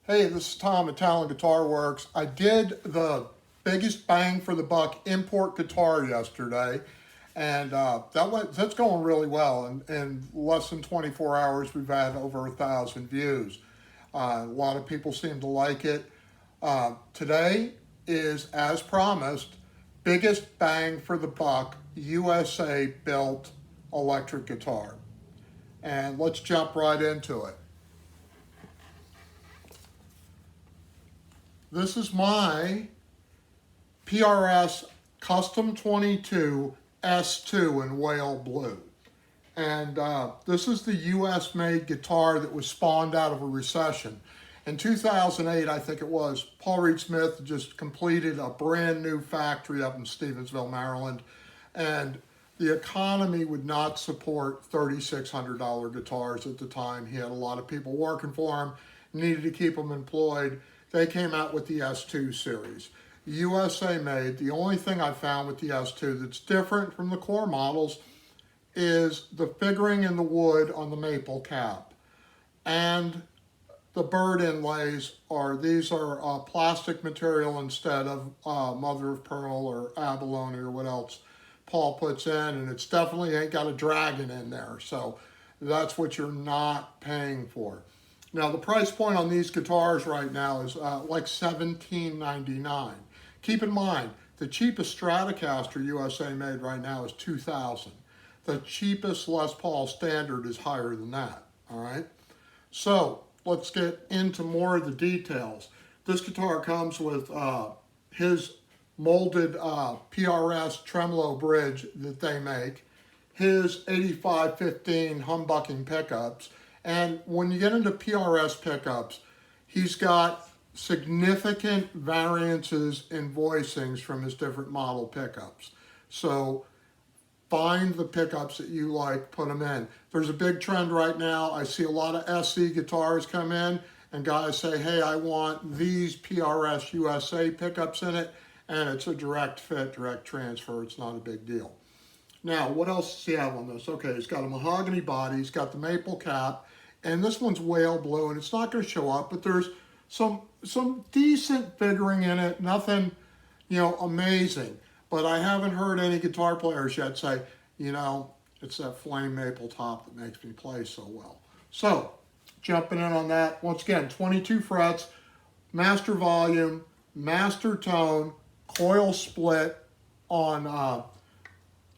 Hey, this is Tom at Talon Guitar Works. I did the biggest bang for the buck import guitar yesterday, and that's going really well. In less than 24 hours, we've had over 1,000 views. A lot of people seem to like it. Today is, as promised, biggest bang for the buck USA built electric guitar. And let's jump right into it. This is my PRS Custom 22 S2 in whale blue. And this is the US made guitar that was spawned out of a recession. In 2008, I think it was, Paul Reed Smith just completed a brand new factory up in Stevensville, Maryland. And the economy would not support $3,600 guitars at the time. He had a lot of people working for him, needed to keep them employed. They came out with the S2 series. USA made. The only thing I found with the S2 that's different from the core models is the figuring in the wood on the maple cap. And the bird inlays these are plastic material instead of mother of pearl or abalone or what else Paul puts in, and it's definitely ain't got a dragon in there. So that's what you're not paying for. Now, the price point on these guitars right now is like $17.99. Keep in mind, the cheapest Stratocaster USA made right now is $2,000. The cheapest Les Paul Standard is higher than that, all right? So, let's get into more of the details. This guitar comes with his molded PRS tremolo bridge that they make, his 8515 humbucking pickups, and when you get into PRS pickups, he's got significant variances in voicings from his different model pickups. So find the pickups that you like, put them in. There's a big trend right now. I see a lot of SC guitars come in and guys say, hey, I want these PRS USA pickups in it, and it's a direct fit, direct transfer. It's not a big deal. Now, what else does he have on this? Okay, he's got a mahogany body, he's got the maple cap, and this one's whale blue, and it's not going to show up, but there's some decent figuring in it, nothing, amazing. But I haven't heard any guitar players yet say, it's that flame maple top that makes me play so well. So, jumping in on that, once again, 22 frets, master volume, master tone, coil split on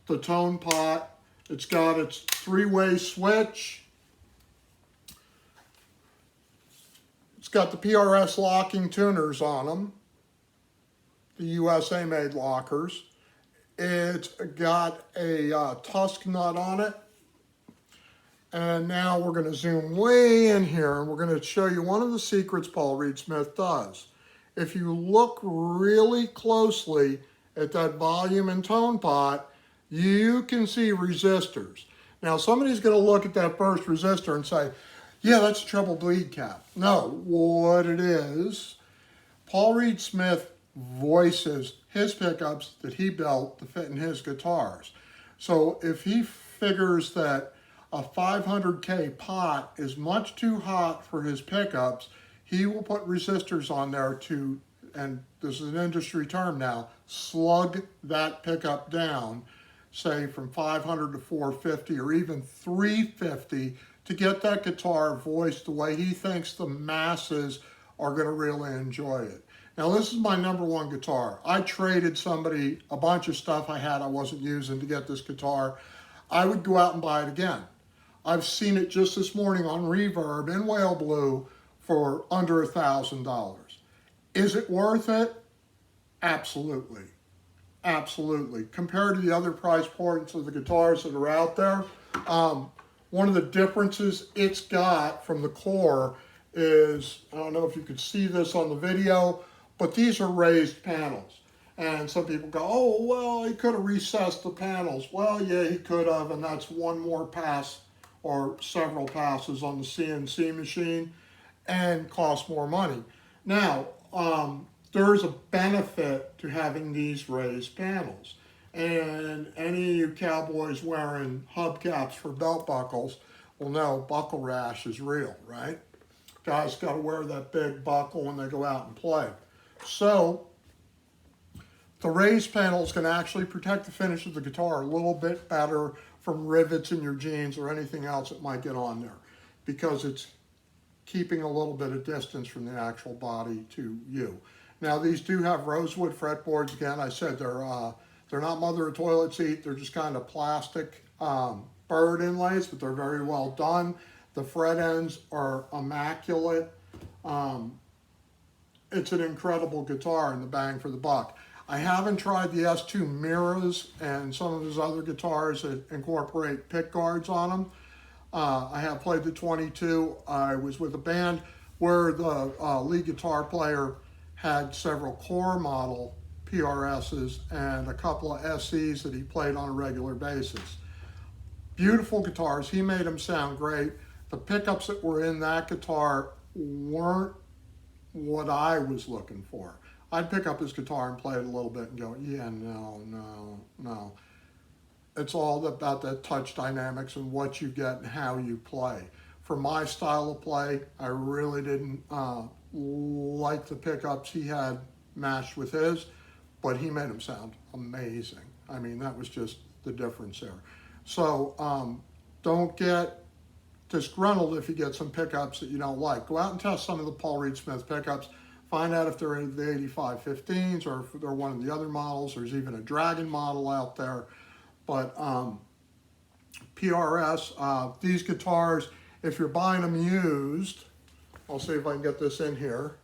the tone pot. It's got its three-way switch. It's got the PRS locking tuners on them, the USA made lockers. It's got a tusk nut on it. And now we're going to zoom way in here and we're going to show you one of the secrets Paul Reed Smith does. If you look really closely at that volume and tone pot, you can see resistors. Now somebody's going to look at that first resistor and say, yeah, that's a treble bleed cap. No, what it is, Paul Reed Smith voices his pickups that he built to fit in his guitars. So if he figures that a 500K pot is much too hot for his pickups, he will put resistors on there to, and this is an industry term now, slug that pickup down, say from 500 to 450 or even 350 to get that guitar voiced the way he thinks the masses are going to really enjoy it. Now this is my #1 guitar. I traded somebody a bunch of stuff I had I wasn't using to get this guitar. I would go out and buy it again. I've seen it just this morning on Reverb in whale blue for under $1,000. Is it worth it? Absolutely. Absolutely. Compared to the other price points of the guitars that are out there, one of the differences it's got from the core is, I don't know if you could see this on the video, but these are raised panels. And some people go, oh, well, he could have recessed the panels. Well, yeah, he could have, and that's one more pass or several passes on the CNC machine and cost more money. Now, there's a benefit to having these raised panels. And any of you cowboys wearing hubcaps for belt buckles will know buckle rash is real, right? Guys got to wear that big buckle when they go out and play. So the raised panels can actually protect the finish of the guitar a little bit better from rivets in your jeans or anything else that might get on there, because it's keeping a little bit of distance from the actual body to you. Now these do have rosewood fretboards. Again, I said they're not mother of toilet seat. They're just kind of plastic bird inlays, but they're very well done. The fret ends are immaculate. It's an incredible guitar and the bang for the buck. I haven't tried the S2 mirrors and some of his other guitars that incorporate pick guards on them. I have played the 22. I was with a band where the lead guitar player had several core model PRSs and a couple of SEs that he played on a regular basis. Beautiful guitars. He made them sound great. The pickups that were in that guitar weren't what I was looking for. I'd pick up his guitar and play it a little bit and go, yeah, no. It's all about that touch dynamics and what you get and how you play. For my style of play, I really didn't like the pickups he had matched with his, but he made them sound amazing. I mean, that was just the difference there. So don't get disgruntled if you get some pickups that you don't like. Go out and test some of the Paul Reed Smith pickups. Find out if they're in the 8515s or if they're one of the other models. There's even a Dragon model out there. But PRS, these guitars, if you're buying them used, I'll see if I can get this in here,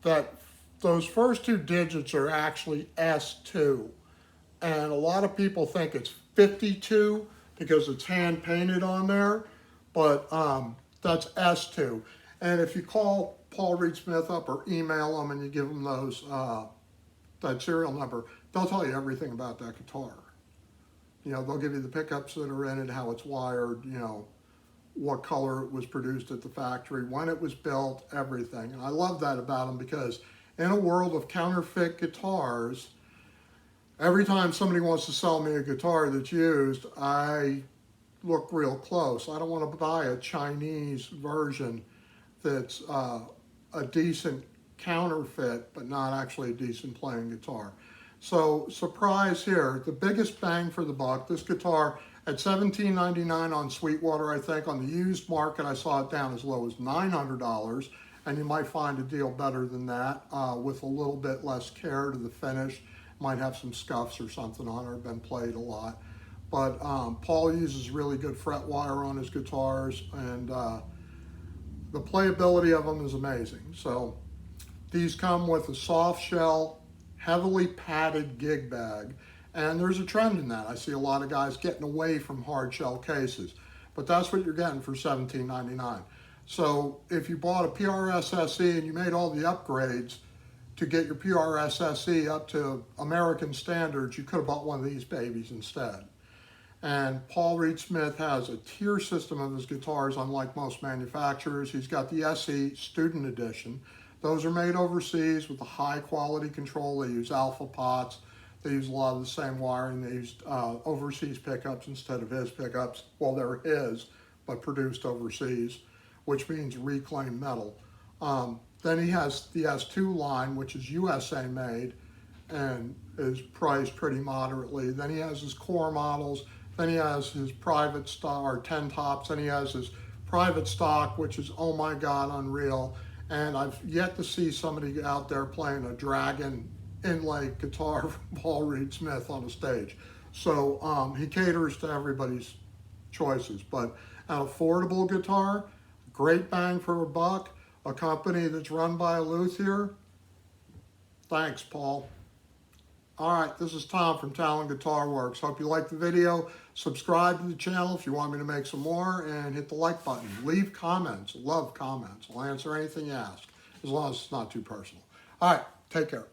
that those first two digits are actually S2. And a lot of people think it's 52 because it's hand painted on there, but that's S2. And if you call Paul Reed Smith up or email them and you give them those that serial number, they'll tell you everything about that guitar. You know, they'll give you the pickups that are in it, how it's wired, you know, what color it was produced at the factory, when it was built, everything. And I love that about them because in a world of counterfeit guitars, every time somebody wants to sell me a guitar that's used, I look real close. I don't want to buy a Chinese version that's a decent counterfeit, but not actually a decent playing guitar. So surprise here, the biggest bang for the buck, this guitar at $17.99 on Sweetwater, I think. On the used market, I saw it down as low as $900, and you might find a deal better than that with a little bit less care to the finish. Might have some scuffs or something on it, been played a lot. But Paul uses really good fret wire on his guitars, and the playability of them is amazing. So these come with a soft shell, heavily padded gig bag, and there's a trend in that. I see a lot of guys getting away from hard shell cases, but that's what you're getting for $17.99. So if you bought a PRS SE and you made all the upgrades to get your PRS SE up to American standards, you could have bought one of these babies instead. And Paul Reed Smith has a tier system of his guitars, unlike most manufacturers. He's got the SE Student Edition. Those are made overseas with a high quality control. They use alpha pots. They use a lot of the same wiring. They used overseas pickups instead of his pickups. Well, they're his, but produced overseas, which means reclaimed metal. Then he has the S2 line, which is USA made and is priced pretty moderately. Then he has his core models. Then he has his private stock, or 10 tops. Then he has his private stock, which is, oh my God, unreal. And I've yet to see somebody out there playing a Dragon inlay guitar from Paul Reed Smith on a stage. So he caters to everybody's choices. But an affordable guitar, great bang for a buck, a company that's run by a luthier. Thanks, Paul. All right, this is Tom from Talon Guitar Works. Hope you liked the video. Subscribe to the channel if you want me to make some more, and hit the like button. Leave comments. Love comments. I'll answer anything you ask, as long as it's not too personal. All right, take care.